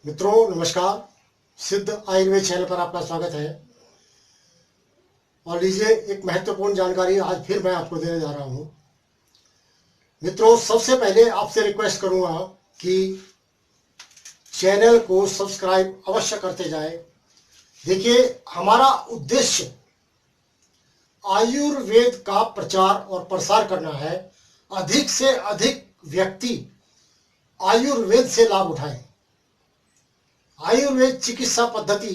मित्रों नमस्कार। सिद्ध आयुर्वेद चैनल पर आपका स्वागत है। और लीजिए एक महत्वपूर्ण जानकारी आज फिर मैं आपको देने जा रहा हूं। मित्रों सबसे पहले आपसे रिक्वेस्ट करूंगा कि चैनल को सब्सक्राइब अवश्य करते जाएं। देखिए हमारा उद्देश्य आयुर्वेद का प्रचार और प्रसार करना है। अधिक से अधिक व्यक्ति आयुर्वेद से लाभ उठाएं। आयुर्वेद चिकित्सा पद्धति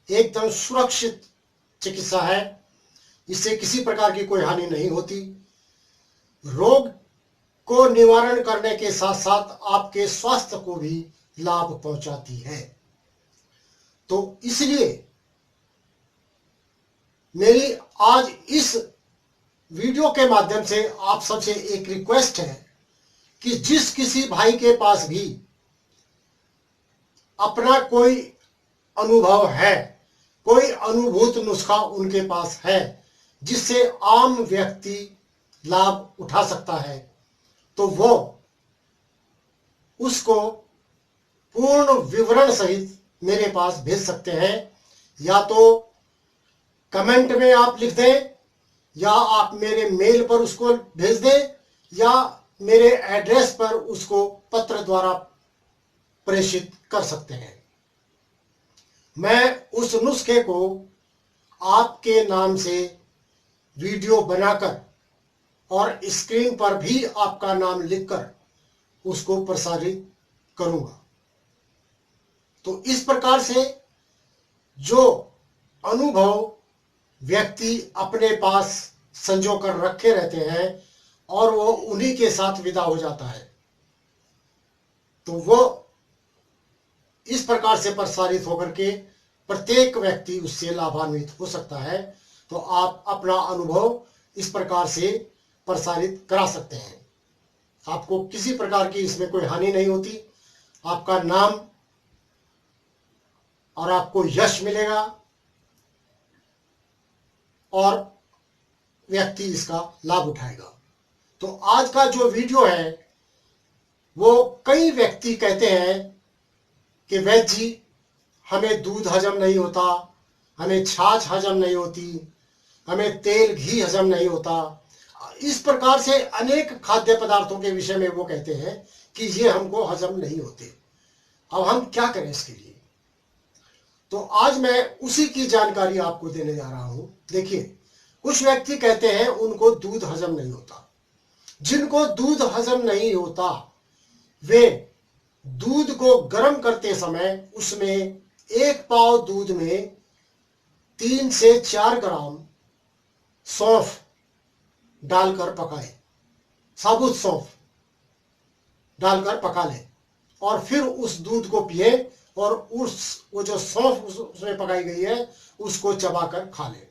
एकदम सुरक्षित चिकित्सा है। इससे किसी प्रकार की कोई हानि नहीं होती। रोग को निवारण करने के साथ साथ आपके स्वास्थ्य को भी लाभ पहुंचाती है। तो इसलिए मेरी आज इस वीडियो के माध्यम से आप सबसे एक रिक्वेस्ट है कि जिस किसी भाई के पास भी अपना कोई अनुभव है, कोई अनुभूत नुस्खा उनके पास है जिससे आम व्यक्ति लाभ उठा सकता है, तो वो उसको पूर्ण विवरण सहित मेरे पास भेज सकते हैं। या तो कमेंट में आप लिख दें, या आप मेरे मेल पर उसको भेज दें, या मेरे एड्रेस पर उसको पत्र द्वारा प्रेषित कर सकते हैं। मैं उस नुस्खे को आपके नाम से वीडियो बनाकर और स्क्रीन पर भी आपका नाम लिखकर उसको प्रसारित करूंगा। तो इस प्रकार से जो अनुभव व्यक्ति अपने पास संजो कर रखे रहते हैं और वो उन्हीं के साथ विदा हो जाता है, तो वो इस प्रकार से प्रसारित होकर के प्रत्येक व्यक्ति उससे लाभान्वित हो सकता है। तो आप अपना अनुभव इस प्रकार से प्रसारित करा सकते हैं। आपको किसी प्रकार की इसमें कोई हानि नहीं होती। आपका नाम और आपको यश मिलेगा और व्यक्ति इसका लाभ उठाएगा। तो आज का जो वीडियो है वो कई व्यक्ति कहते हैं कि वैद्य जी हमें दूध हजम नहीं होता, हमें छाछ हजम नहीं होती, हमें तेल घी हजम नहीं होता। इस प्रकार से अनेक खाद्य पदार्थों के विषय में वो कहते हैं कि ये हमको हजम नहीं होते। अब हम क्या करें इसके लिए? तो आज मैं उसी की जानकारी आपको देने जा रहा हूं। देखिए कुछ व्यक्ति कहते हैं उनको दूध हजम नहीं होता। जिनको दूध हजम नहीं होता वे दूध को गर्म करते समय उसमें एक पाव दूध में 3 से 4 ग्राम सौंफ डालकर पकाए, साबुत सौंफ डालकर पका ले और फिर उस दूध को पिए और वो जो सौंफ उसमें पकाई गई है उसको चबाकर खा ले,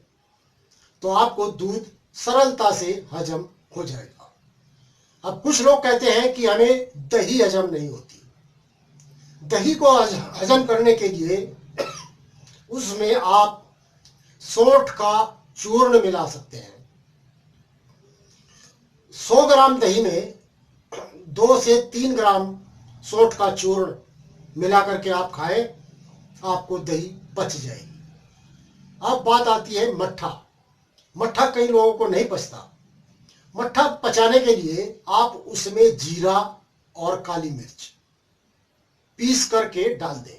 तो आपको दूध सरलता से हजम हो जाएगा। अब कुछ लोग कहते हैं कि हमें दही हजम नहीं होती। दही को हजम करने के लिए उसमें आप सौंठ का चूर्ण मिला सकते हैं। 100 ग्राम दही में 2 से 3 ग्राम सौंठ का चूर्ण मिला करके आप खाएं, आपको दही पच जाएगी। अब बात आती है मट्ठा। मट्ठा कई लोगों को नहीं पचता। मट्ठा पचाने के लिए आप उसमें जीरा और काली मिर्च पीस करके डाल दें,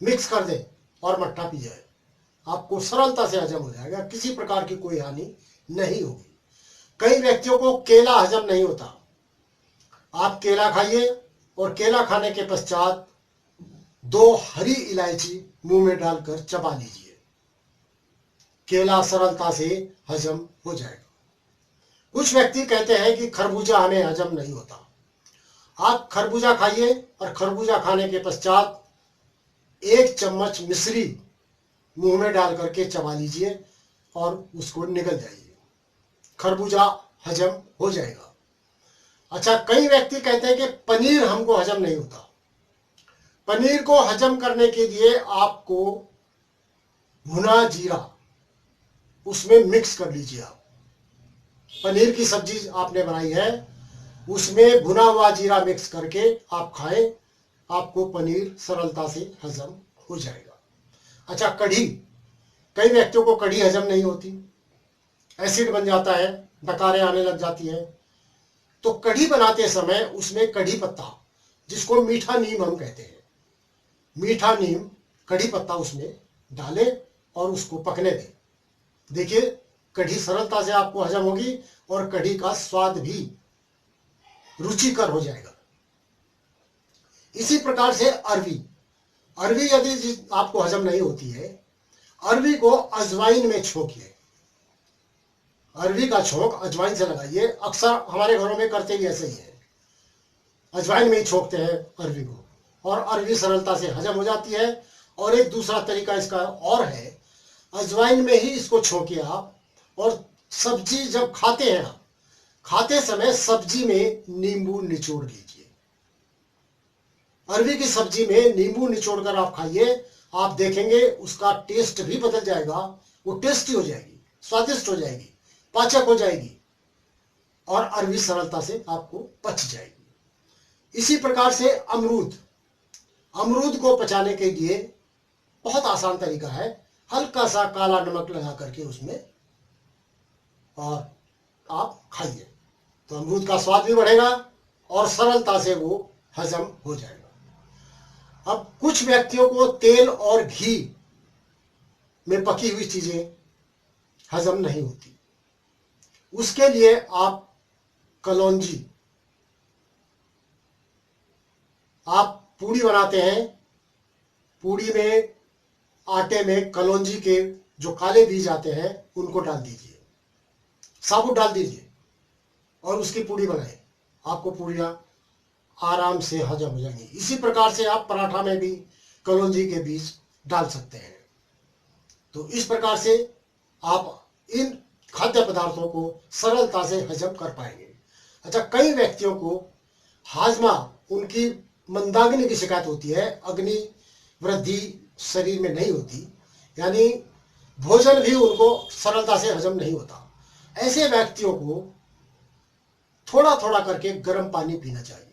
मिक्स कर दें और मट्ठा पी जाए। आपको सरलता से हजम हो जाएगा, किसी प्रकार की कोई हानि नहीं होगी। कई व्यक्तियों को केला हजम नहीं होता। आप केला खाइए और केला खाने के पश्चात 2 हरी इलायची मुंह में डालकर चबा लीजिए, केला सरलता से हजम हो जाएगा। कुछ व्यक्ति कहते हैं कि खरबूजा हमें हजम नहीं होता। आप खरबूजा खाइए और खरबूजा खाने के पश्चात 1 चम्मच मिश्री मुंह में डाल करके चबा लीजिए और उसको निगल जाइए, खरबूजा हजम हो जाएगा। अच्छा, कई व्यक्ति कहते हैं कि पनीर हमको हजम नहीं होता। पनीर को हजम करने के लिए आपको भुना जीरा उसमें मिक्स कर लीजिए। आप पनीर की सब्जी आपने बनाई है, उसमें भुना हुआ जीरा मिक्स करके आप खाएं, आपको पनीर सरलता से हजम हो जाएगा। अच्छा, कढ़ी, कई व्यक्तियों को कढ़ी हजम नहीं होती, एसिड बन जाता है, डकारें आने लग जाती हैं। तो कढ़ी बनाते समय उसमें कढ़ी पत्ता, जिसको मीठा नीम हम कहते हैं, मीठा नीम कढ़ी पत्ता उसमें डालें और उसको पकने दें। देखिए, कढ़ी सरलता से आपको हजम होगी और कढ़ी का स्वाद भी रुचिकर हो जाएगा। इसी प्रकार से अरवी, अरवी यदि आपको हजम नहीं होती है, अरवी को अजवाइन में छोंकिए, अरवी का छोंक अजवाइन से लगाइए। अक्सर हमारे घरों में करते भी ऐसे ही है, अजवाइन में ही छोंकते हैं अरवी को, और अरवी सरलता से हजम हो जाती है। और एक दूसरा तरीका इसका और है, अजवाइन में ही इसको छोंकिए आप, और सब्जी जब खाते हैं आप, खाते समय सब्जी में नींबू निचोड़ लीजिए। अरवी की सब्जी में नींबू निचोड़ कर आप खाइए, आप देखेंगे उसका टेस्ट भी बदल जाएगा, वो टेस्टी हो जाएगी, स्वादिष्ट हो जाएगी, पाचक हो जाएगी, और अरवी सरलता से आपको पच जाएगी। इसी प्रकार से अमरूद, अमरूद को पचाने के लिए बहुत आसान तरीका है, हल्का सा काला नमक लगा करके उसमें और आप खाइए, तो अमरूद का स्वाद भी बढ़ेगा और सरलता से वो हजम हो जाएगा। अब कुछ व्यक्तियों को तेल और घी में पकी हुई चीजें हजम नहीं होती, उसके लिए आप कलौंजी, आप पूड़ी बनाते हैं, पूड़ी में आटे में कलौंजी के जो काले बीज आते हैं उनको डाल दीजिए, साबुत डाल दीजिए और उसकी पूड़ी बनाएं, आपको पूड़ियाँ आराम से हजम हो जाएंगी। इसी प्रकार से आप पराठा में भी कलौंजी के बीज डाल सकते हैं। तो इस प्रकार से आप इन खाद्य पदार्थों को सरलता से हजम कर पाएंगे। अच्छा, कई व्यक्तियों को हाजमा, उनकी मंदाग्नि की शिकायत होती है, अग्नि वृद्धि शरीर में नहीं होती, यानी भोजन भी उनको सरलता से हजम नहीं होता। ऐसे व्यक्तियों को थोड़ा थोड़ा करके गर्म पानी पीना चाहिए,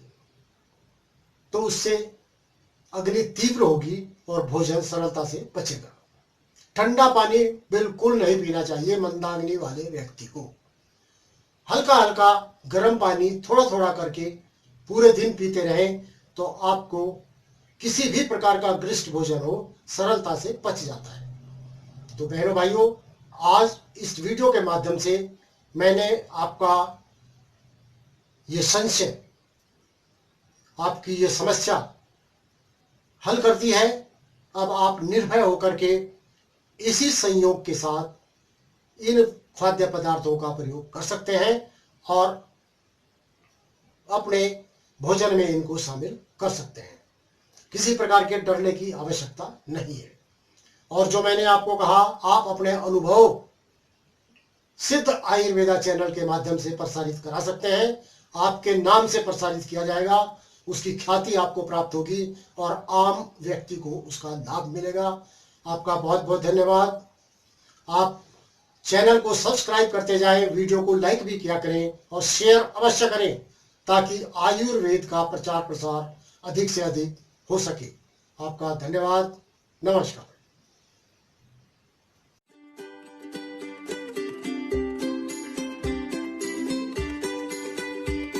तो उससे अग्नि तीव्र होगी और भोजन सरलता से पचेगा। ठंडा पानी बिल्कुल नहीं पीना चाहिए मंदाग्नि वाले व्यक्ति को। हल्का हल्का गर्म पानी थोड़ा थोड़ा करके पूरे दिन पीते रहें, तो आपको किसी भी प्रकार का गरिष्ठ भोजन हो सरलता से पच जाता है। तो बहनों भाइयों, आज इस वीडियो के माध्यम से मैंने आपका ये संशय, आपकी ये समस्या हल कर दी है। अब आप निर्भय होकर के इसी संयोग के साथ इन खाद्य पदार्थों का प्रयोग कर सकते हैं और अपने भोजन में इनको शामिल कर सकते हैं। किसी प्रकार के डरने की आवश्यकता नहीं है। और जो मैंने आपको कहा, आप अपने अनुभव सिद्ध आयुर्वेदा चैनल के माध्यम से प्रसारित करा सकते हैं। आपके नाम से प्रसारित किया जाएगा, उसकी ख्याति आपको प्राप्त होगी और आम व्यक्ति को उसका लाभ मिलेगा। आपका बहुत बहुत धन्यवाद। आप चैनल को सब्सक्राइब करते जाएं, वीडियो को लाइक भी किया करें और शेयर अवश्य करें, ताकि आयुर्वेद का प्रचार प्रसार अधिक से अधिक हो सके। आपका धन्यवाद। नमस्कार।